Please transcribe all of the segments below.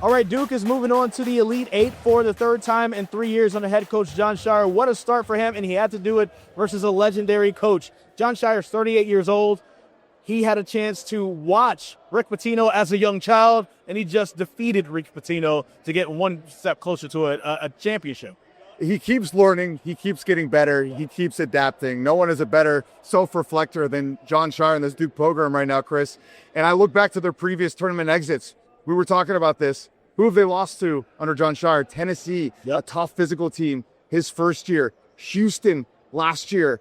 All right, Duke is moving on to the Elite Eight for the third time in 3 years under head coach Jon Scheyer. What a start for him, and he had to do it versus a legendary coach. Jon Scheyer's 38 years old. He had a chance to watch Rick Pitino as a young child, and he just defeated Rick Pitino to get one step closer to a championship. He keeps learning. He keeps getting better. He keeps adapting. No one is a better self-reflector than Jon Scheyer in this Duke program right now, Chris. And I look back to their previous tournament exits. We were talking about this. Who have they lost to under Jon Scheyer? Tennessee, a tough physical team, his first year. Houston last year.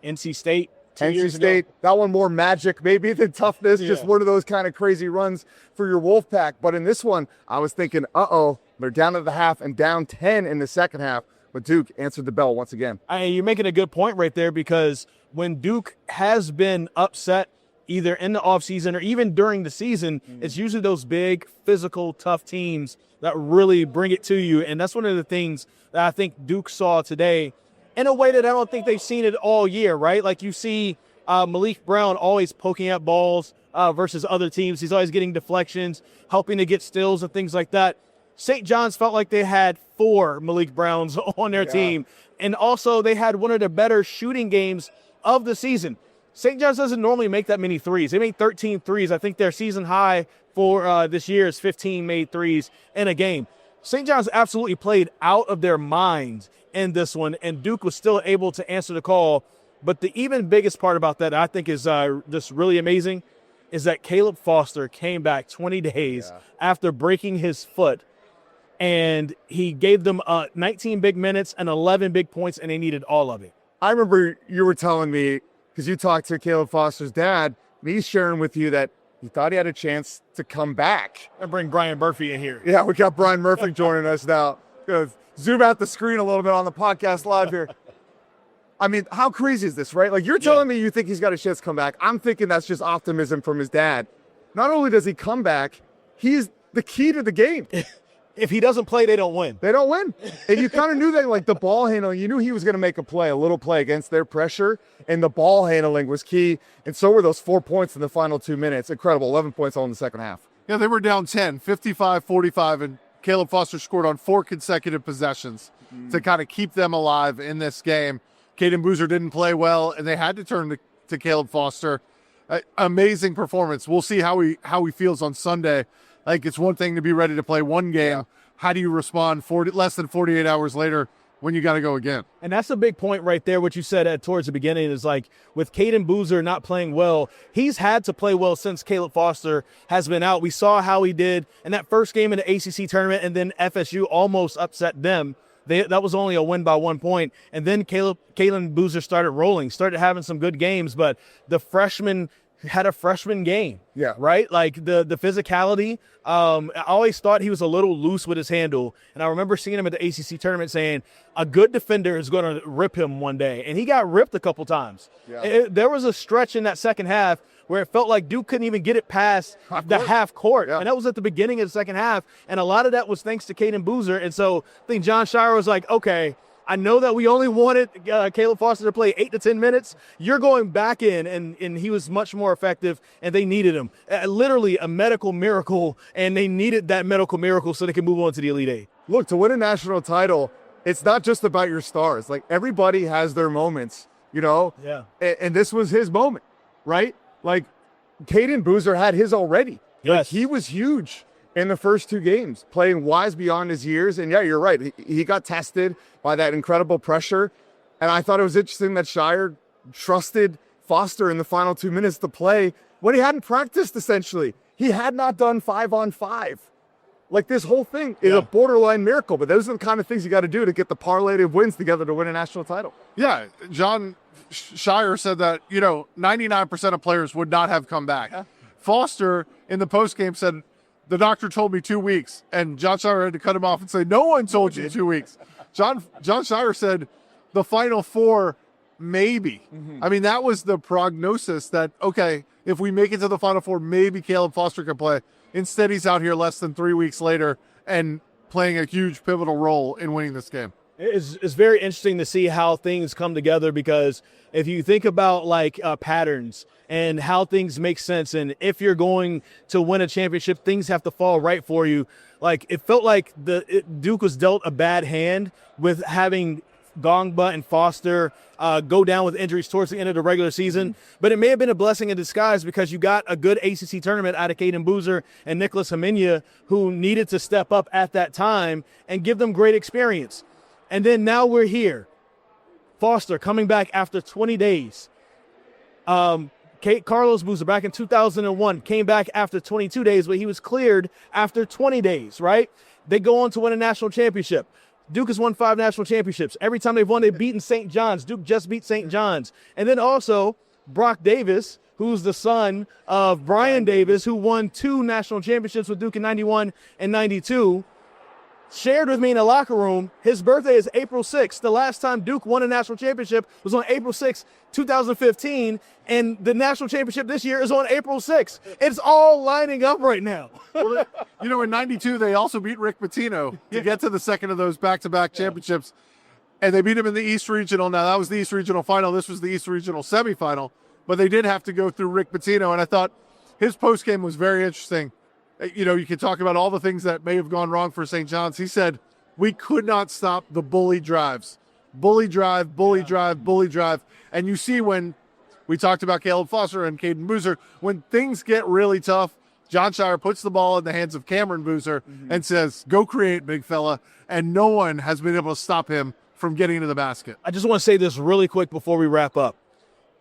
NC State. NC State, that one more magic maybe than toughness, just one of those kind of crazy runs for your Wolfpack. But in this one, I was thinking, they're down at the half and down 10 in the second half. But Duke answered the bell once again. You're making a good point right there, because when Duke has been upset either in the offseason or even during the season, it's usually those big, physical, tough teams that really bring it to you. And that's one of the things that I think Duke saw today in a way that I don't think they've seen it all year, right? Like you see Malik Brown always poking at balls versus other teams. He's always getting deflections, helping to get steals and things like that. St. John's felt like they had 4 Malik Browns on their team. And also they had one of the better shooting games of the season. St. John's doesn't normally make that many threes. They made 13 threes. I think their season high for this year is 15 made threes in a game. St. John's absolutely played out of their minds in this one, and Duke was still able to answer the call. But the even biggest part about that I think is just really amazing is that Caleb Foster came back 20 days after breaking his foot, and he gave them 19 big minutes and 11 big points, and they needed all of it. I remember you were telling me, because you talked to Caleb Foster's dad, and he's sharing with you that he thought he had a chance to come back. I bring Brian Murphy in here. Yeah, we got Brian Murphy joining us now. Zoom out the screen a little bit on the podcast live here. I mean, how crazy is this, right? Like, you're telling me you think he's got a chance to come back. I'm thinking that's just optimism from his dad. Not only does he come back, he's the key to the game. If he doesn't play, they don't win. They don't win. And you kind of knew that, like the ball handling, you knew he was going to make a little play against their pressure, and the ball handling was key. And so were those 4 points in the final 2 minutes. Incredible. 11 points all in the second half. Yeah, they were down 10, 55-45, and Caleb Foster scored on 4 consecutive possessions to kind of keep them alive in this game. Caden Boozer didn't play well, and they had to turn to Caleb Foster. Amazing performance. We'll see how he feels on Sunday. Like, it's one thing to be ready to play one game. Yeah. How do you respond less than 48 hours later when you got to go again? And that's a big point right there. What you said towards the beginning is, like, with Caden Boozer not playing well, he's had to play well since Caleb Foster has been out. We saw how he did in that first game in the ACC tournament, and then FSU almost upset them. That was only a win by 1 point. And then Caden Boozer started rolling, started having some good games, but the freshman had a freshman game. Yeah. Right? Like the physicality. I always thought he was a little loose with his handle. And I remember seeing him at the ACC tournament saying a good defender is going to rip him one day. And he got ripped a couple times. Yeah. There was a stretch in that second half where it felt like Duke couldn't even get it past the half court. Yeah. And that was at the beginning of the second half. And a lot of that was thanks to Caden Boozer. And so I think Jon Scheyer was like, okay, I know that we only wanted Caleb Foster to play 8 to 10 minutes. You're going back in, and he was much more effective, and they needed him. Literally a medical miracle, and they needed that medical miracle so they could move on to the Elite Eight. Look, to win a national title, it's not just about your stars. Like, everybody has their moments, you know? Yeah. And this was his moment, right? Like, Caden Boozer had his already. Yes. Like, he was huge in the first 2 games, playing wise beyond his years. And yeah, you're right. He got tested by that incredible pressure. And I thought it was interesting that Scheyer trusted Foster in the final 2 minutes to play when he hadn't practiced, essentially. He had not done 5-on-5. Like, this whole thing is a borderline miracle, but those are the kind of things you got to do to get the parlay of wins together to win a national title. Yeah, Jon Scheyer said that, 99% of players would not have come back. Yeah. Foster, in the postgame, said, the doctor told me 2 weeks, and Jon Scheyer had to cut him off and say, no one told you 2 weeks. Jon Scheyer said the final 4, maybe. Mm-hmm. I mean, that was the prognosis that, okay, if we make it to the final 4, maybe Caleb Foster can play. Instead, he's out here less than 3 weeks later and playing a huge pivotal role in winning this game. It's very interesting to see how things come together, because if you think about like patterns and how things make sense, and if you're going to win a championship, things have to fall right for you. Like it felt like Duke was dealt a bad hand with having Gongba and Foster go down with injuries towards the end of the regular season, but it may have been a blessing in disguise because you got a good ACC tournament out of Caden Boozer and Nicholas Haminia, who needed to step up at that time and give them great experience. And then now we're here. Foster coming back after 20 days. Carlos Boozer back in 2001 came back after 22 days, but he was cleared after 20 days, right? They go on to win a national championship. Duke has won 5 national championships. Every time they've won, they've beaten St. John's. Duke just beat St. John's. And then also Brock Davis, who's the son of Brian Davis, who won 2 national championships with Duke in 91 and 92, shared with me in the locker room, his birthday is April 6th. The last time Duke won a national championship was on April 6th, 2015, and the national championship this year is on April 6th. It's all lining up right now. Well, you know, in 92, they also beat Rick Pitino to get to the second of those back-to-back championships, and they beat him in the East Regional. Now, that was the East Regional final. This was the East Regional semifinal, but they did have to go through Rick Pitino, and I thought his postgame was very interesting. You know, you can talk about all the things that may have gone wrong for St. John's. He said, we could not stop the bully drives. Bully drive, bully drive, bully drive. And you see when we talked about Caleb Foster and Caden Boozer, when things get really tough, John Shire puts the ball in the hands of Cameron Boozer and says, go create, big fella. And no one has been able to stop him from getting into the basket. I just want to say this really quick before we wrap up.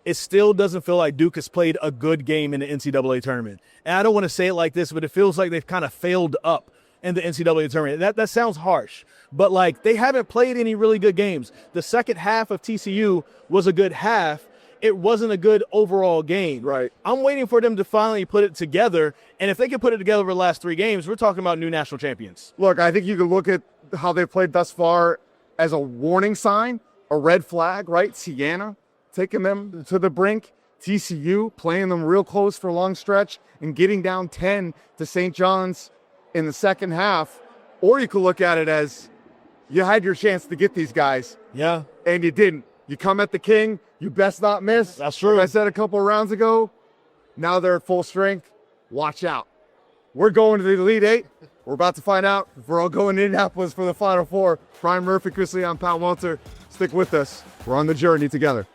It still doesn't feel like Duke has played a good game in the NCAA tournament. And I don't want to say it like this, but it feels like they've kind of failed up in the NCAA tournament. That sounds harsh, but like they haven't played any really good games. The second half of TCU was a good half. It wasn't a good overall game. Right. I'm waiting for them to finally put it together. And if they can put it together over the last 3 games, we're talking about new national champions. Look, I think you can look at how they've played thus far as a warning sign, a red flag, right? Siena taking them to the brink, TCU playing them real close for a long stretch and getting down 10 to St. John's in the second half. Or you could look at it as you had your chance to get these guys. Yeah. And you didn't. You come at the king, you best not miss. That's true. Like I said a couple of rounds ago, now they're at full strength. Watch out. We're going to the Elite 8. We're about to find out if we're all going to Indianapolis for the Final Four. Brian Murphy, Chris Lee, I'm Pat Walter. Stick with us. We're on the journey together.